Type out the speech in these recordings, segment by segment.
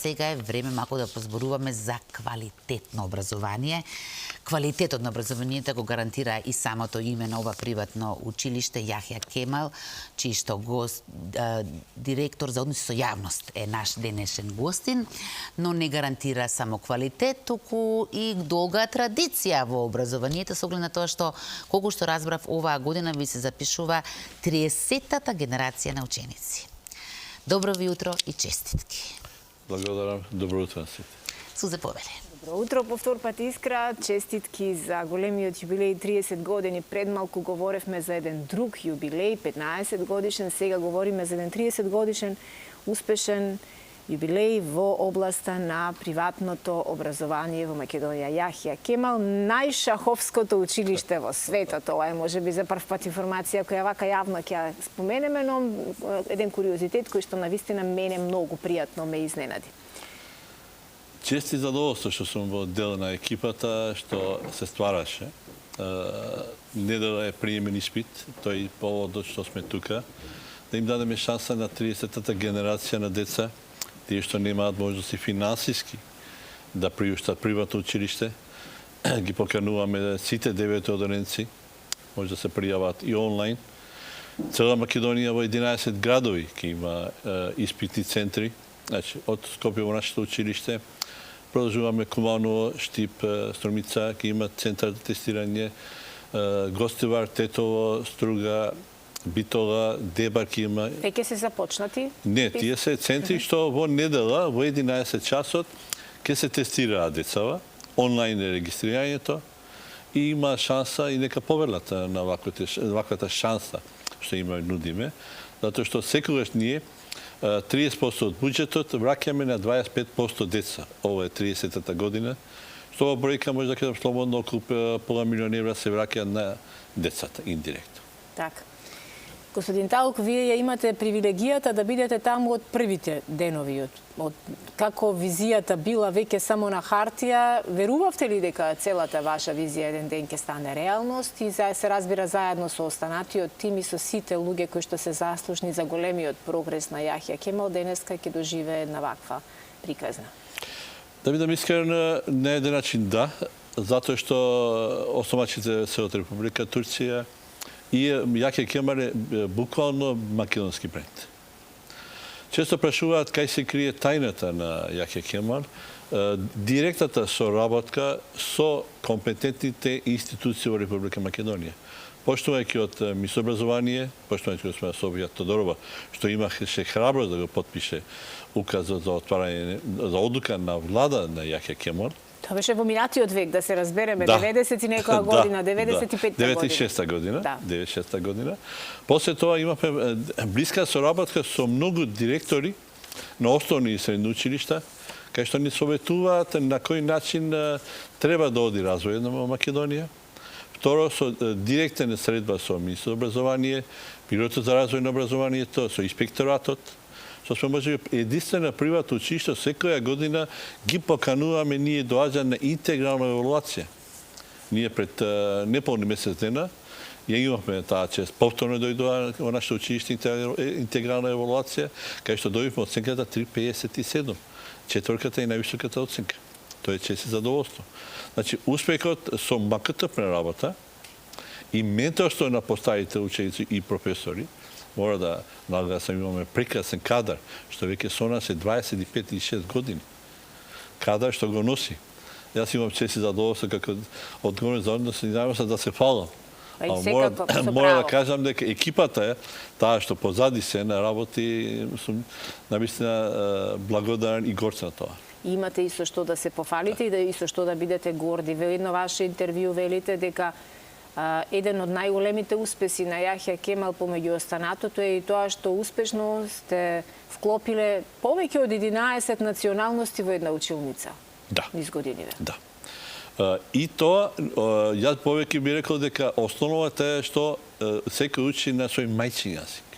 сега е време малку да позборуваме за квалитетно образование. Квалитетот на образованието го гарантира и самото име на ова приватно училиште Јахја Кемал, чиј што гост, директор за односи со јавност е наш денешен гостин, но не гарантира само квалитет, туку и долга традиција во образованието, со оглед на тоа што, колку што разбрав, оваа година ви се запишува 30-тата генерација на ученици. Добро ви утро и честитки. Благодарам. Добро утро на сите. Суза Повеле. Добро утро, повтор пат Искра. Честитки за големиот јубилеј 30 години. Пред малку говоревме за еден друг јубилеј, 15 годишен, сега говориме за еден 30 годишен успешен јубилеј во областа на приватното образование во Македонија. Јахја Кемал, најшаховското училиште во светот. Ова е можеби за прв пат информација која вака јавно ќе ја споменеме, но еден куриозитет кој што навистина мене многу пријатно ме изненади. Чест и задоволство што сум во дел на екипата што се ствараше. Недела е приемен испит, тој поводот што сме тука, да им дадеме шанса на 30-тата генерација на деца, тие што немаат можности финансиски да приуштат приватно училиште, ги покануваме сите 9 одоренци, може да се пријават и онлайн. Цела Македонија во 11 градови ќе има испитни центри, значи од Скопје во нашето училиште. Продолжуваме Куманово, Штип, Струмица, ќе има центар за тестирање, Гостивар, Тетово, Струга, Битола, Дебар ќе има. Веќе се започнати? Не, тие се центри што во недела, во 11 часот, ќе се тестираат децава, онлайн е регистрирањето и има шанса и нека поверлат на ваквата шанса што има нудиме, затоа што секогаш ние 30% од буџетот враќаме на 25% деца. Ова е 30-та година. Што ова бројка може да кажам слободно околу пола милион евра се враќа на децата индиректно. Така. Господин Талк, вие ја имате привилегијата да бидете таму од првите денови, од како визијата била веќе само на хартија. Верувавте ли дека целата ваша визија еден ден ќе стане реалност и се разбира заедно со останатиот тим и со сите луѓе кои што се заслужни за големиот прогрес на Јахја Кемал денеска ќе доживее една ваква приказна? Да бидам искрен, на еден начин да, затоа што основачите се од Република Турција и Јахја Кемал е буквално македонски бренд. Често прашуваат кај се крие тајната на Јахја Кемал. Директната соработка со компетентните институции во Република Македонија. Почнувајќи од Министерство образование, почнувајќи од Софија Тодорова, што имаше храброст да го потпише указот за отварање за одлука на влада на Јахја Кемал. Тоа беше во минатиот век, да се разбереме, 90 и некоја година, 95-та година. 96-та година, 96-та година. После тоа имавме блиска соработка со многу директори на основни и средни училишта, кај што ни советуваат на кој начин треба да оди развој на Македонија. Второ, со директна средба со Министерството образование, Бирото за развој на образованието, со инспекторатот, што сме може единствена приватно училиште, секоја година ги покануваме ние доаѓа на интегрална евалуација. Ние пред неполни месец дена ја имавме таа чест. Повторно дојдоа во нашето училиште интегрална евалуација, кај што дојдовме оценката 3,57. Четворката и највисоката оценка. Тоа е чест и задоволство. Значи, успехот со МКТП работа и менторство на поставите ученици и професори, мора да нагласам, имаме прекрасен кадар, што веќе со нас е 25 и 6 години. Кадар што го носи. Јас имам чест и задоволство како одговорен за односи да се фалам. Мора да кажам дека екипата е таа што позади се на работи, сум навистина благодарен и горд на тоа. Имате и со што да се пофалите и со што да бидете горди. Во едно ваше интервју велите дека еден од најголемите успеси на Јахја Кемал помеѓу останатото е и тоа што успешно сте вклопиле повеќе од 11 националности во една училница. Да. Низ годините. Да. И тоа, јас повеќе би рекол дека основата е што секој учи на свој мајчин јазик.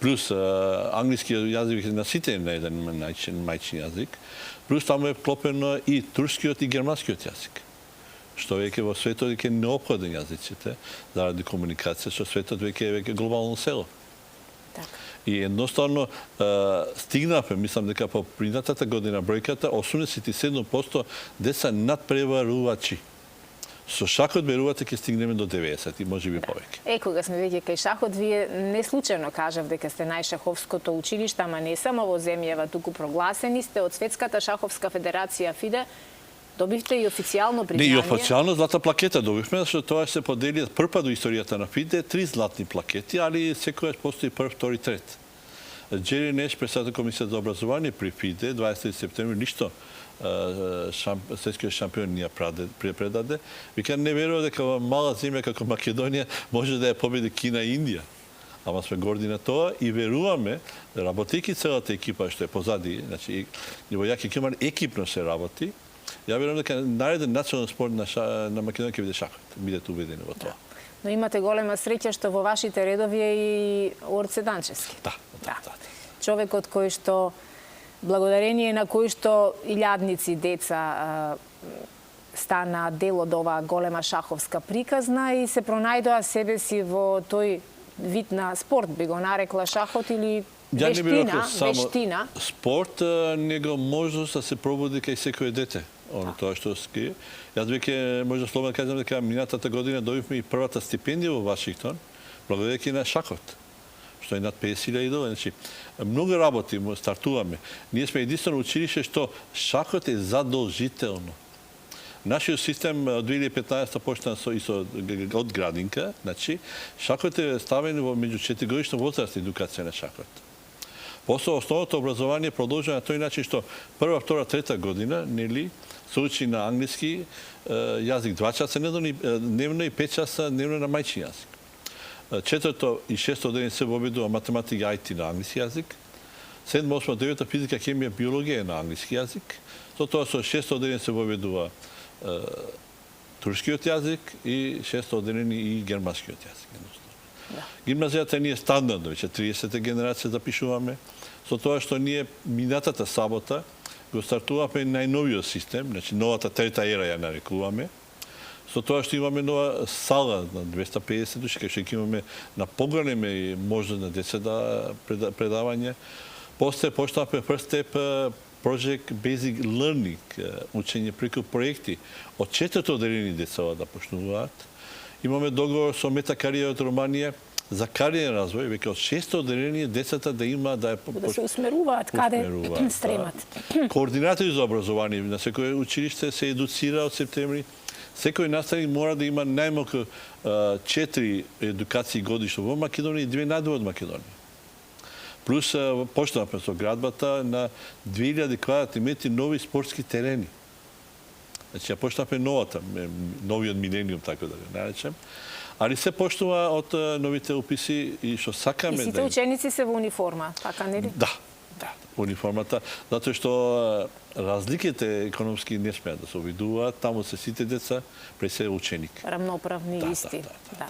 Плюс англиски јазик на сите на еден мајчин јазик. Плюс таму е вклопено и турскиот и германскиот јазик. Што веќе во светот веќе неопходен јазиците заради комуникација, што светот веќе е глобално село. Така. И едноставно стигнавме, мислам дека по принатата година бројката 87% деца надпреварувачи. Со шахот верувате ќе стигнеме до 90 и може би повеќе. Кога сме веќе кај шахот, вие не случајно кажав дека сте најшаховското училиште, ама не само во земјава, туку прогласени сте од Светската шаховска федерација ФИДЕ. Добивте и официјално Не, и признание. официјално злата плакета добивме, зашто тоа се подели прв до историјата на ФИДЕ 3 златни плакети, али секојаш постои прв, втори, трет. Джери Неш, председател комисија за образование при ФИДЕ, 20 септември, ништо светскиот шампион ни ја предаде. Вика, не верува дека во мала земја како Македонија може да ја победи Кина и Индија. Ама сме горди на тоа и веруваме, работејќи целата екипа што е позади, значи, во Јаки Кимар екипно се работи. Ја верувам дека нареден национален спорт на Македонија ќе биде шахот. Бидете убедени во тоа. Но имате голема среќа што во вашите редови е и Орце Данчевски. Да. Човекот кој што, благодарение на кој што илјадници деца стана дел од оваа голема шаховска приказна и се пронајдоа себе си во тој вид на спорт, би го нарекла шахот или вештина. Спорт, него можност да се пробуди кај секој дете. Тоа што скрие. Јас веќе може слободно да кажам дека минатата година добивме и првата стипендија во Вашингтон, благодарејќи на шахот, што е над 50.000 долари. Значи, многу работи стартуваме. Ние сме единствено училиште што шахот е задолжително. Нашиот систем од 2015 почна од градинка, значи шахот е ставен во меѓу 4-годишна возраст едукација на шахот. После основното образование продолжува на тој начин што прва, втора, трета година, нели, се учи на англиски јазик 2 часа дневно и 5 часа дневно на мајчин јазик. Четврто и шесто одделение се воведува математика и IT на англиски јазик. 7, 8, 9 физика, хемија, биологија на англиски јазик. Со тоа со шесто одделение се воведува турскиот јазик и шесто одделение и германскиот јазик. Гимназијата ние стандардно, веќе 30-та генерација запишуваме, со тоа што ние минатата сабота го стартуваме најновиот систем, значи новата трета ера ја нарекуваме, со тоа што имаме нова сала на 250 души, кај што ќе имаме на поголеме можност на деца да предавање. После почнавме First Step Project Basic Learning, учење преку проекти од 4 одделени деца да почнуваат. Имаме договор со Метакарија од Романија за кариерен развој, веќе од 6 одделение децата да има да се усмеруваат каде стремат. Координатори за образование на секој училиште се едуцира од септември. Секој наставник мора да има најмалку 4 едукации годишно во Македонија и 2 надвор од Македонија. Плюс почнавме со градбата на 2000 квадратни метри нови спортски терени. Значи, ја почнавме новиот милениум, така да го наречем. Али се почнува од новите уписи и што сакаме да... И сите ученици се во униформа, така нели? Да, униформата, затоа што разликите економски не смеат да се обидуваат, таму се сите деца, пред се ученик. Рамноправни исти. Да.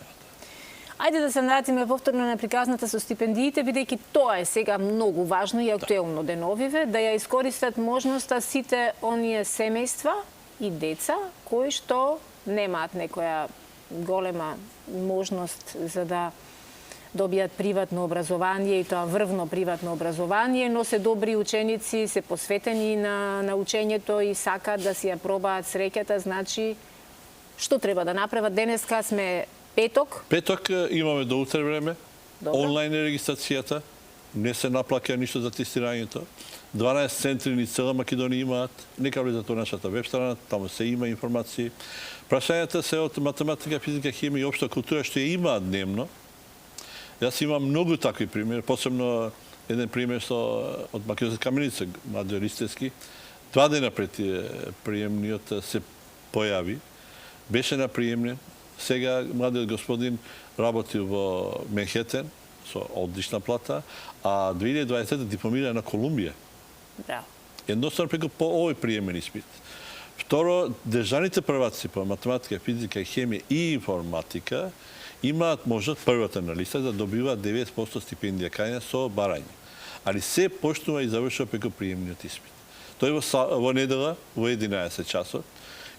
Ајде да се вратиме повторно на приказната со стипендиите, бидејќи тоа е сега многу важно и актуелно деновиве, да ја искористат можноста сите оние семејства и деца кои што немаат некоја голема можност за да добијат приватно образование и тоа врвно приватно образование, но се добри ученици, се посветени на учењето и сакаат да си ја пробаат среќата, значи што треба да направат? Денеска сме петок. Петок имаме до утре време. Добро. Онлайн е регистрацијата. Не се наплаќа ништо за тестирањето. 12 центри ни цела Македонија имаат. Нека влезат во нашата веб страна, таму се има информации. Прашањата се од математика, физика, хемија и општа култура што ја имаат дневно. Јас имам многу такви примери, посебно еден пример од Македонска каменица, Младо Ристевски. 2 дена пред приемниот се појави. Беше на приемнен. Сега младиот господин работи во Менхетен со одлична плата, а 2020 дипломира на Колумбија. Браво. Едноставно преку по овој приемен испит. Второ, државните прваци по математика, физика, хемија и информатика имаат можност првата на листа да добиваат 90% стипендија кај со барање. Али се почнува и завршува преку приемниот испит. Тој во недела во 11 часот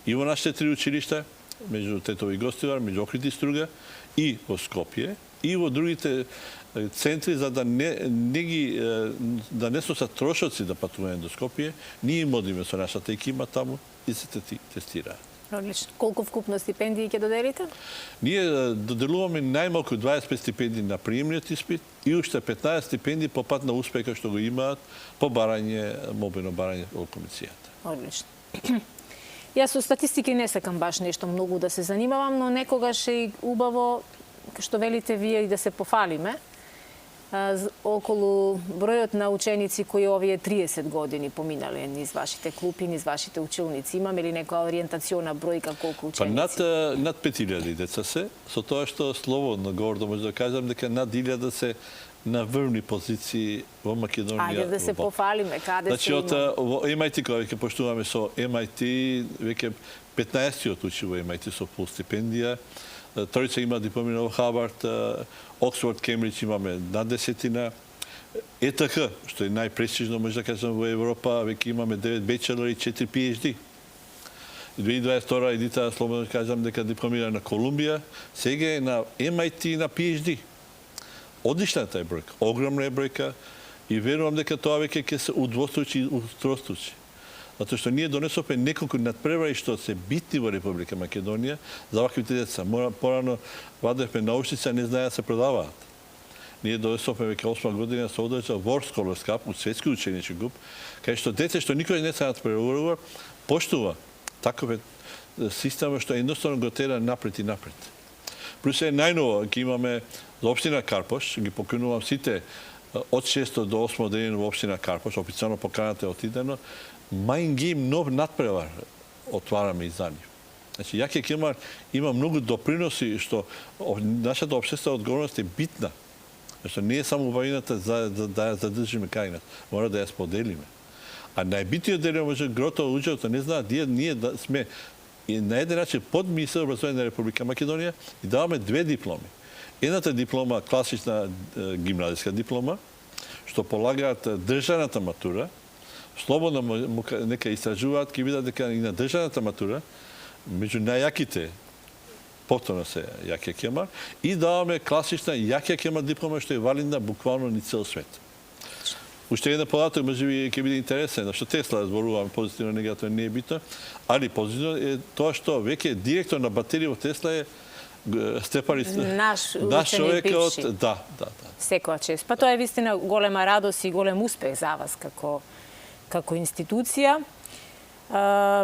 и во нашите 3 училишта, меѓу Тетово и Гостивар, меѓу Охрид и Струга, и во Скопје, и во другите центри за да да не сносат трошоци да патување до Скопје. Ние им одиме со нашата екипа таму и се тестираат. Одлично. Колку вкупно стипендии ќе доделите? Ние доделуваме најмалку 25 стипендии на приемниот испит и уште 15 стипендии по пат на успеха што го имаат по молбено барање од комисијата. Одлично. Јас со статистики не сакам баш нешто многу да се занимавам, но некогаш е убаво, што велите вие, и да се пофалиме околу бројот на ученици кои овие 30 години поминале низ вашите клупи, низ вашите училници. Имаме ли некоја ориентациона бројка колку ученици? Над 5000 деца се, со тоа што слободно гордо може да кажам дека над 1000 се на врвни позиции во Македонија. Ајде да се пофалиме, каде значи, се има? во MIT, кога веќе поштуваме со MIT, веќе 15-тиот учи во MIT со пул стипендија. Тројца има дипломира во Хавард, Оксфорд, Кембридж имаме над 10-тина. ЕТХ, што е најпрестижно, може да кажам, во Европа, веќе имаме 9 бачелори и 4 PhD. 2022 едита, слободно кажам, дека дипломира на Колумбија, сега е на MIT и на PhD. Одлична е бројка, огромна е бројка и верувам дека тоа веќе ќе се удвостоучи и утростоучи. Затоа што ние донесовме неколку надпревари што се битни во Република Македонија за ваквите деца. Порано вадевме научници, не знаеа да се продаваат. Ние донесовме веќе 8 година се одржа World Scholars Cup, светски ученички клуб, кај што дете што никој не се надпреварува, поштува таков е система што едноставно го тера напред и напред. Плюс е најново, ќе имаме за општина Карпош, ги поканувам сите од 6 до 8 ден во општина Карпош, официјално поканата е отидено, Mind Game нов надпревар отвараме и за нив. Значи, Јахја Кемал има многу доприноси што нашата општествена одговорност е битна. Што не е само убавината за да ја задржиме кај нас, мора да ја споделиме. А најбитниот дел може грото луѓето не знаат, ние да сме на еден начин под Министерството образование на Република Македонија и даваме две дипломи. Едната диплома, класична гимназиска диплома, што полагаат државната матура, слободно нека истражуваат, ќе видат дека и на државната матура, меѓу најаките повторно се Јахја Кемал, и даваме класична Јахја Кемал диплома, што е валидна буквално ни цел свет. Уште еден податок може би ќе биде интересен, што Тесла зборуваме позитивно, негативно не е битно, али позитивно е тоа што веќе директор на батерија во Тесла е Степан наш човек бивши. од да. Секоја чест. Па тоа е вистина голема радост и голем успех за вас како институција.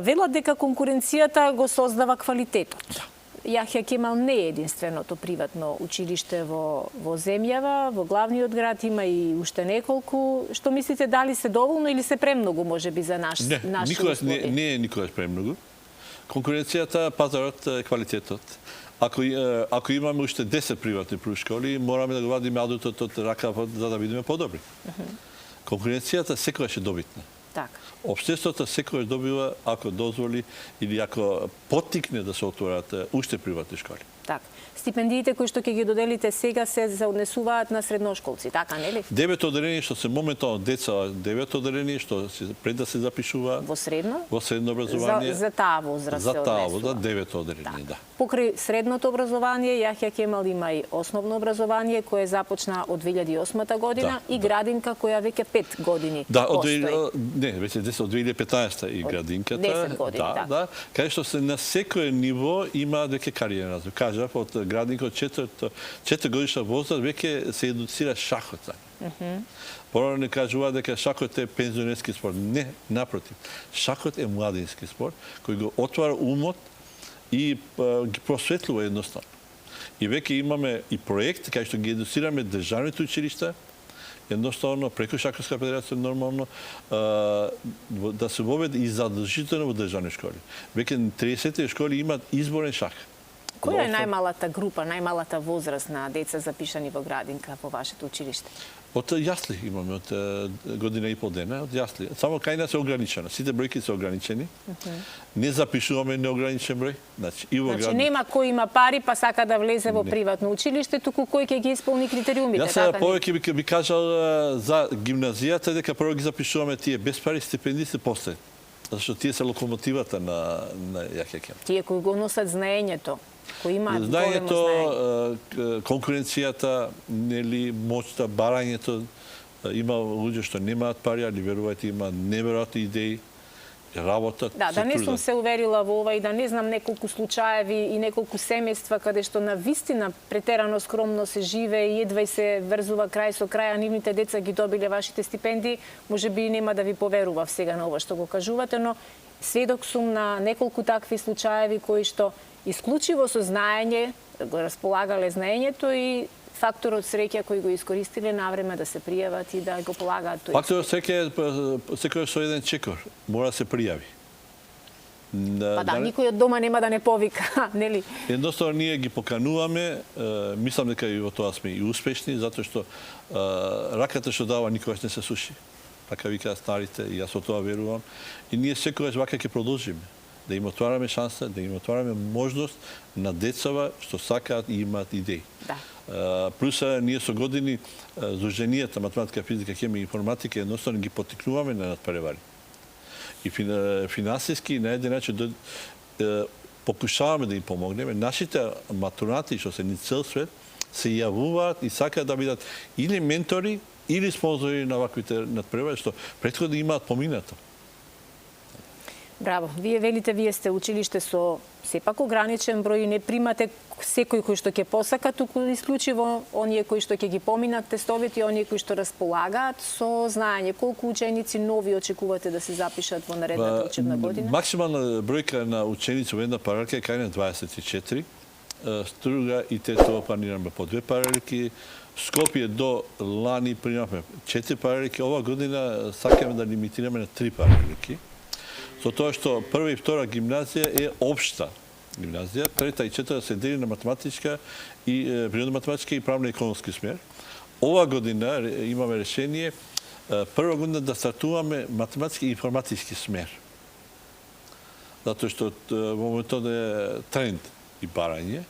Велат дека конкуренцијата го создава квалитетот. Јахја Кемал не е единственото приватно училиште во земјава, во главниот град има и уште неколку. Што мислите, дали се доволно или се премногу можеби за наши услови? Не е никогаш премногу. Конкуренцијата, пазарот, квалитетот. Ако имаме уште 10 приватни школи, мораме да го вадиме адутот од ракава за да видиме подобри. Конкуренцијата секогаш е добитна. Така. Општеството секогаш добива ако дозволи или ако поттикне да се отворат уште приватни школи. Така. Стипендиите кои што ќе ги доделите сега се заоднесуваат на средношколци, така нели? 9 одделени што се моментално деца, 9 одделени што пред да се запишуваат Во средно? Во средно образование. За таа возраст за се таа однесува. возраст 9 одделени, да. Покрај средното образование, Јахја Кемал има и основно образование кое започна од 2008 година и градинка која веќе 5 години постои. Веќе од 2015 и градинката. 10 години, да. Кај што се на секој ниво има веќе кариера. Кажав, од градинка од 4 годишна возраст веќе се едуцира шахот. Порано не кажува дека шахот е пензионерски спорт. Не, напротив. Шахот е младински спорт кој го отвара умот и ги просветлува едноставно. И веќе имаме и проект кај што ги едуцираме државните училишта, едноставно преку Шаховска федерација нормално да се воведе и задржително во државни школи. Веќе 30 школи имаат изборен шах. Која е најмалата група, најмалата возраст на деца запишани во градинка во вашето училиште? Од јасли имаме, од година и пол дена, од јасли. Само кај нас е ограничено. Сите бројки се ограничени. Не запишуваме неограничен број. Значи нема кој има пари па сака да влезе во приватно училиште, туку кој ќе ги исполни критериумите. Јас повеќе би кажал за гимназијата дека прво ги запишуваме тие без пари, стипендисти после. Зашто тие се локомотивата на Јахја Кемал. Тие кои го носат знаењето, кои имаат големо Знаењето, знаење. конкуренцијата, нели, моќта, барањето, има луѓе што немаат пари, али верувајте има неверојатни идеи, работат. Да не сум се уверила во ова и да не знам неколку случаеви и неколку семејства каде што на вистина претерано скромно се живее и едва и се врзува крај со крај, а нивните деца ги добиле вашите стипендии, можеби нема да ви поверував сега на ова што го кажувате, но сведок сум на неколку такви случаеви кои што исклучиво со знаење го располагале знаењето и факторот среќа кој го искористиле навреме да се пријават и да го полагаат тој. Факторот среќа е секој со еден чекор, мора да се пријави. Па да, никој од дома нема да не повика, нели? Едноставно ние ги покануваме, мислам дека и во тоа сме и успешни, затоа што раката што дава никогаш не се суши. Така викаат старите и јас во тоа верувам. И ние секогаш вака ќе продолжиме. Да им отвараме шанса, да им отвараме можност на децава што сакаат и имаат идеи. Да. Плюс ние со години зуженијата математика, физика, хемија и информатика едноставно ги поттикнуваме на надпревари. И финансиски на еден начин покушаваме да им помогнеме. Нашите матуранти што се ни цел свет се јавуваат и сакаат да бидат или ментори или спонзори на ваквите надпревари што претходно имаат поминато. Браво. Вие велите, вие сте училиште со сепак ограничен број и не примате секој кој што ќе посака, туку исклучиво оние кои што ќе ги поминат тестовите и оние кои што располагаат со знаење. Колку ученици нови очекувате да се запишат во наредната учебна година? Максимална бројка на ученици во една паралелка е кај на 24. Струга и Тетово планираме по 2 паралелки. Скопје до лани примавме 4 паралелки. Ова година сакаме да лимитираме на 3 паралелки. Со тоа што прва и втора гимназија е општа гимназија, трета и четврта се дели на математичка и природно-математичка и правно-економски смер. Ова година имаме решение прва година да стартуваме математички и информатички смер. Затоа што во моментот е тренд и барање.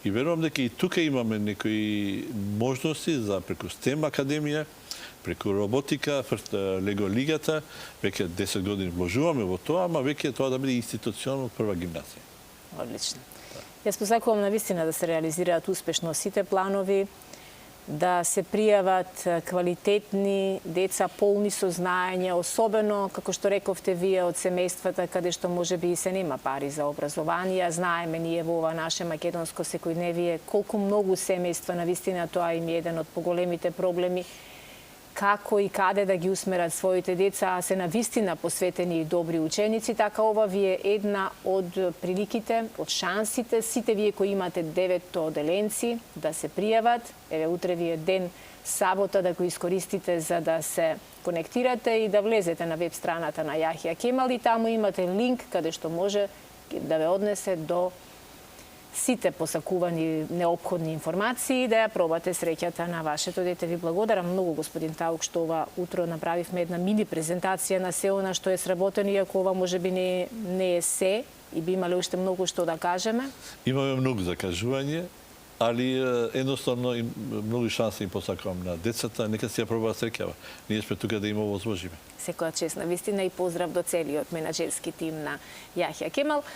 И верувам дека и тука имаме некои можности за преку STEM академија, преку роботика, Лего лигата, веќе 10 години вложуваме во тоа, ама веќе тоа да биде институционално прва гимназија. Одлично. Јас посакувам навистина да се реализираат успешно сите планови, да се пријават квалитетни деца полни со знаење, особено, како што рековте вие, од семејствата каде што можеби и се нема пари за образование. Знаеме ние во ова наше македонско секојдневие колку многу семејства навистина тоа им е еден од поголемите проблеми, како и каде да ги усмерат своите деца, а се навистина посветени и добри ученици, така ова ви е една од приликите, од шансите, сите вие кои имате 9 оделенци да се пријават. Еве, утре ви е ден сабота да го искористите за да се конектирате и да влезете на веб страната на Јахја Кемал и таму имате линк каде што може да ве однесе до сите посакувани неопходни информации, да ја пробате среќата на вашето дете. Ви благодарам многу, господин Таук, што ова утро направивме една мини презентација на се она што е сработено, иако ова можеби не е се и би имале уште многу што да кажеме. Имаме многу за кажување, али едноставно многу шанси им посакувам на децата, нека си ја пробаат среќава. Ние сме тука да им овозложиме. Секоја чест на вистина и поздрав до целиот менаџерски тим на Јахја Кемал.